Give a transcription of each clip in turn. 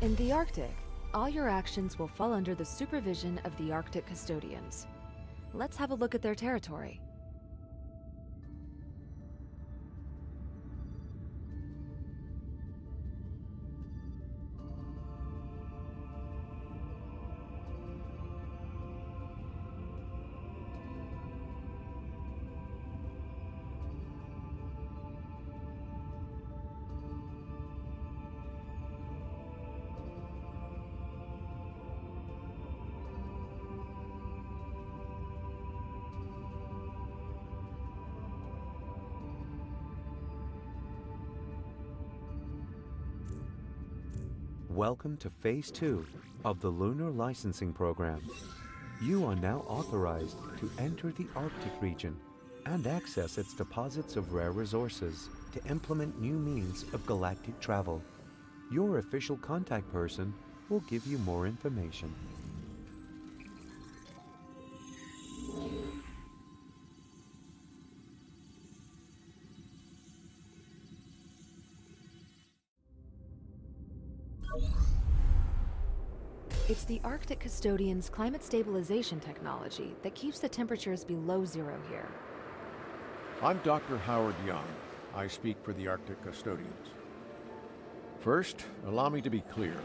In the Arctic, all your actions will fall under the supervision of the Arctic Custodians. Let's have a look at their territory. Welcome to Phase 2 of the Lunar Licensing Program. You are now authorized to enter the Arctic region and access its deposits of rare resources to implement new means of galactic travel. Your official contact person will give you more information. It's the Arctic Custodians' climate stabilization technology that keeps the temperatures below zero here. I'm Dr. Howard Young. I speak for the Arctic Custodians. First, allow me to be clear.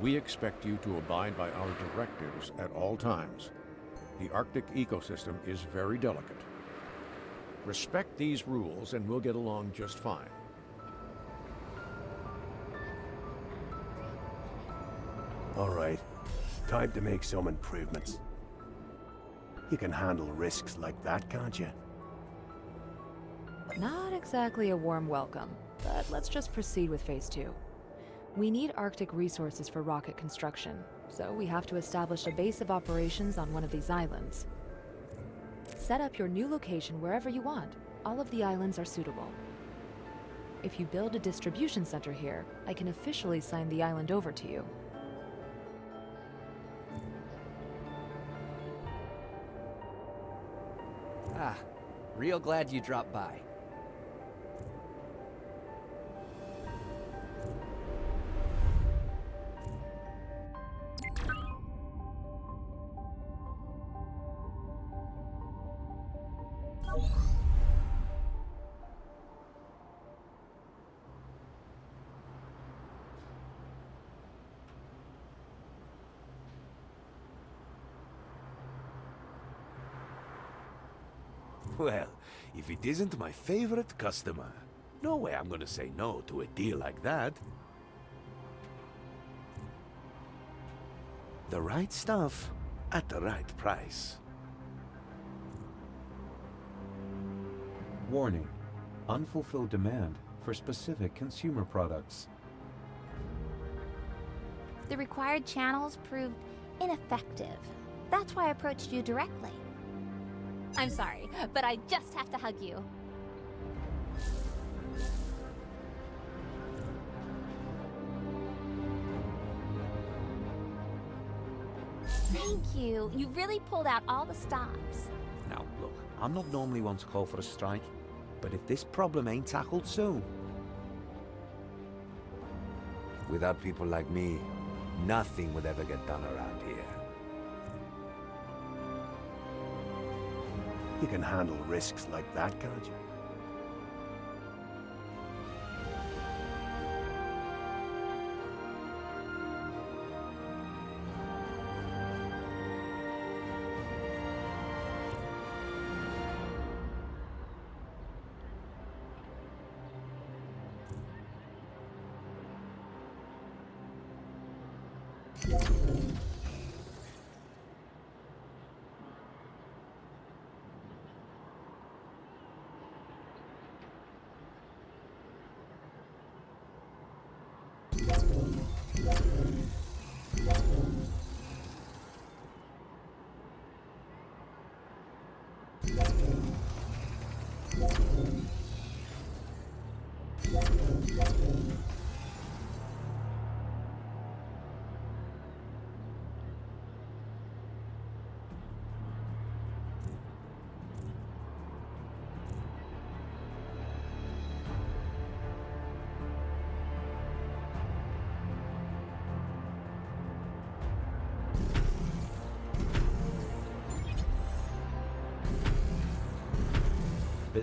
We expect you to abide by our directives at all times. The Arctic ecosystem is very delicate. Respect these rules and we'll get along just fine. All right. Time to make some improvements. You can handle risks like that, can't you? Not exactly a warm welcome, but let's just proceed with Phase 2. We need Arctic resources for rocket construction, so we have to establish a base of operations on one of these islands. Set up your new location wherever you want. All of the islands are suitable. If you build a distribution center here, I can officially sign the island over to you. Ah, real glad you dropped by. Well, if it isn't my favorite customer, no way I'm gonna say no to a deal like that. The right stuff at the right price. Warning: unfulfilled demand for specific consumer products. The required channels proved ineffective. That's why I approached you directly. I'm sorry, but I just have to hug you. Thank you. You really pulled out all the stops. Now, look, I'm not normally one to call for a strike, but if this problem ain't tackled soon... Without people like me, nothing would ever get done around here. You can handle risks like that, can't you?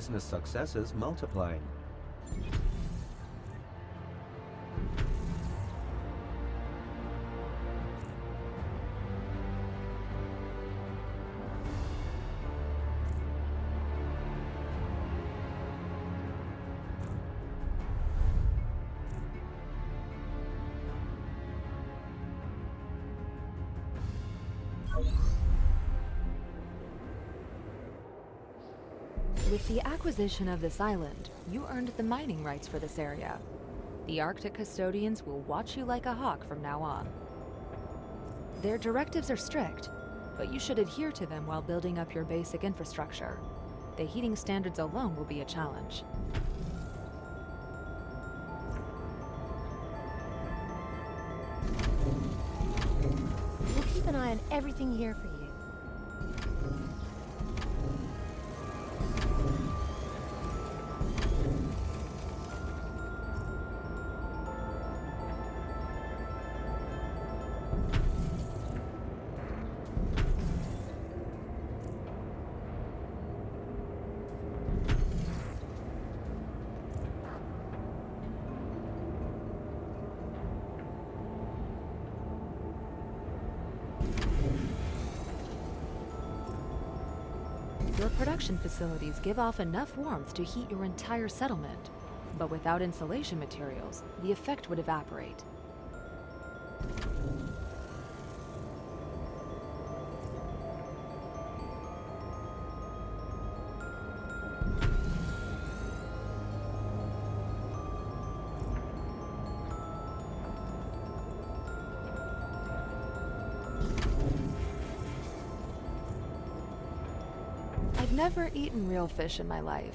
business successes multiplying. With the acquisition of this island, you earned the mining rights for this area. The Arctic custodians will watch you like a hawk from now on. Their directives are strict, but you should adhere to them while building up your basic infrastructure. The heating standards alone will be a challenge. We'll keep an eye on everything here for you. Your production facilities give off enough warmth to heat your entire settlement, but without insulation materials, the effect would evaporate. I've never eaten real fish in my life.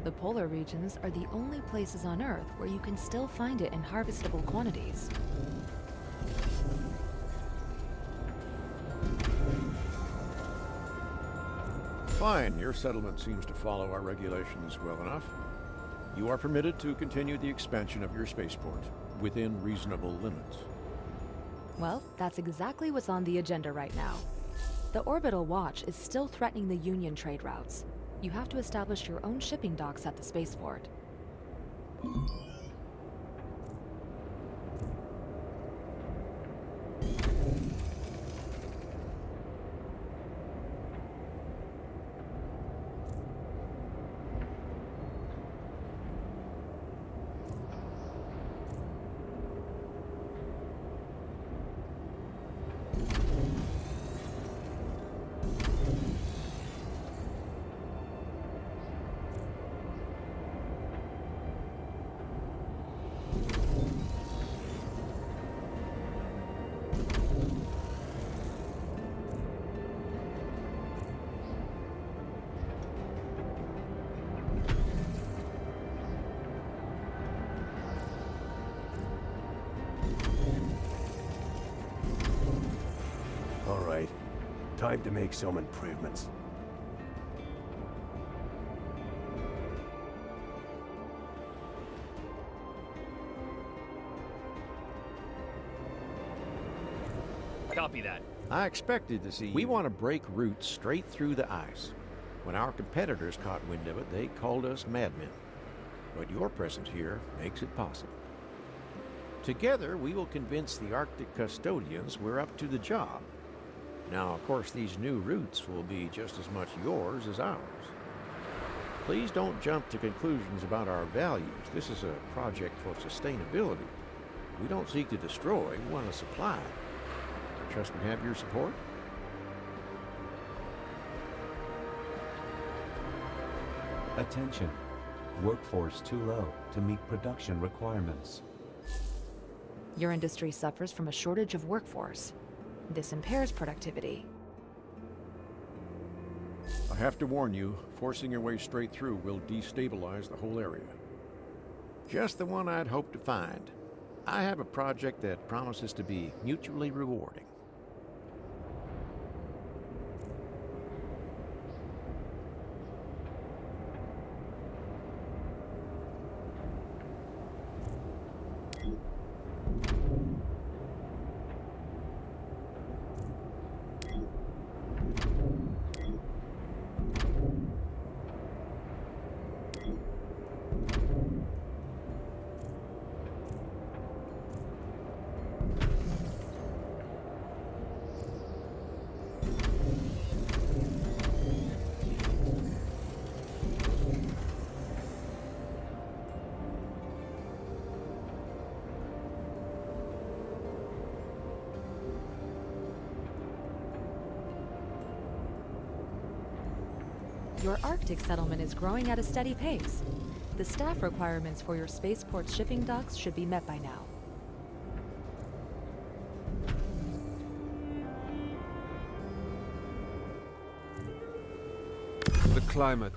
The polar regions are the only places on Earth where you can still find it in harvestable quantities. Fine, your settlement seems to follow our regulations well enough. You are permitted to continue the expansion of your spaceport within reasonable limits. Well, that's exactly what's on the agenda right now. The Orbital Watch is still threatening the Union trade routes. You have to establish your own shipping docks at the spaceport. All right. Time to make some improvements. Copy that. I expected to see. We want to break routes straight through the ice. When our competitors caught wind of it, they called us madmen. But your presence here makes it possible. Together, we will convince the Arctic custodians we're up to the job. Now, of course, these new routes will be just as much yours as ours. Please don't jump to conclusions about our values. This is a project for sustainability. We don't seek to destroy, we want to supply. I trust we have your support? Attention. Workforce too low to meet production requirements. Your industry suffers from a shortage of workforce. This impairs productivity. I have to warn you, forcing your way straight through will destabilize the whole area. Just the one I'd hoped to find. I have a project that promises to be mutually rewarding. Your Arctic settlement is growing at a steady pace. The staff requirements for your spaceport's shipping docks should be met by now. The climate.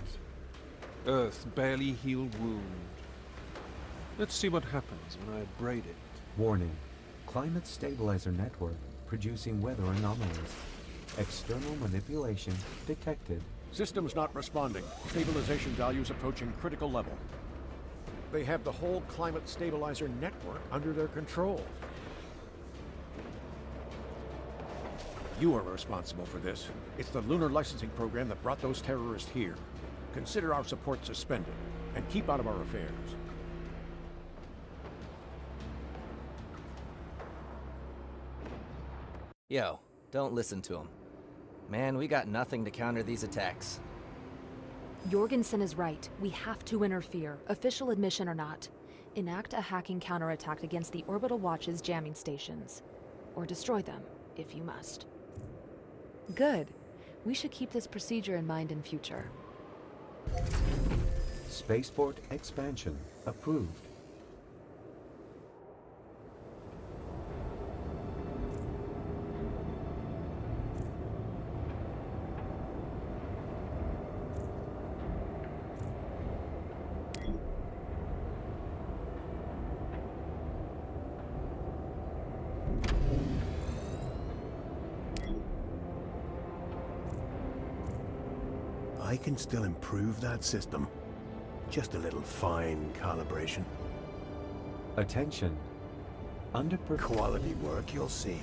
Earth's barely healed wound. Let's see what happens when I braid it. Warning. Climate stabilizer network producing weather anomalies. External manipulation detected. Systems not responding. Stabilization values approaching critical level. They have the whole climate stabilizer network under their control. You are responsible for this. It's the lunar licensing program that brought those terrorists here. Consider our support suspended, and keep out of our affairs. Yo, don't listen to him. Man, we got nothing to counter these attacks. Jorgensen is right. We have to interfere, official admission or not. Enact a hacking counterattack against the Orbital Watch's jamming stations. Or destroy them, if you must. Good. We should keep this procedure in mind in future. Spaceport expansion approved. I can still improve that system. Just a little fine calibration. Attention. Under Quality work, you'll see.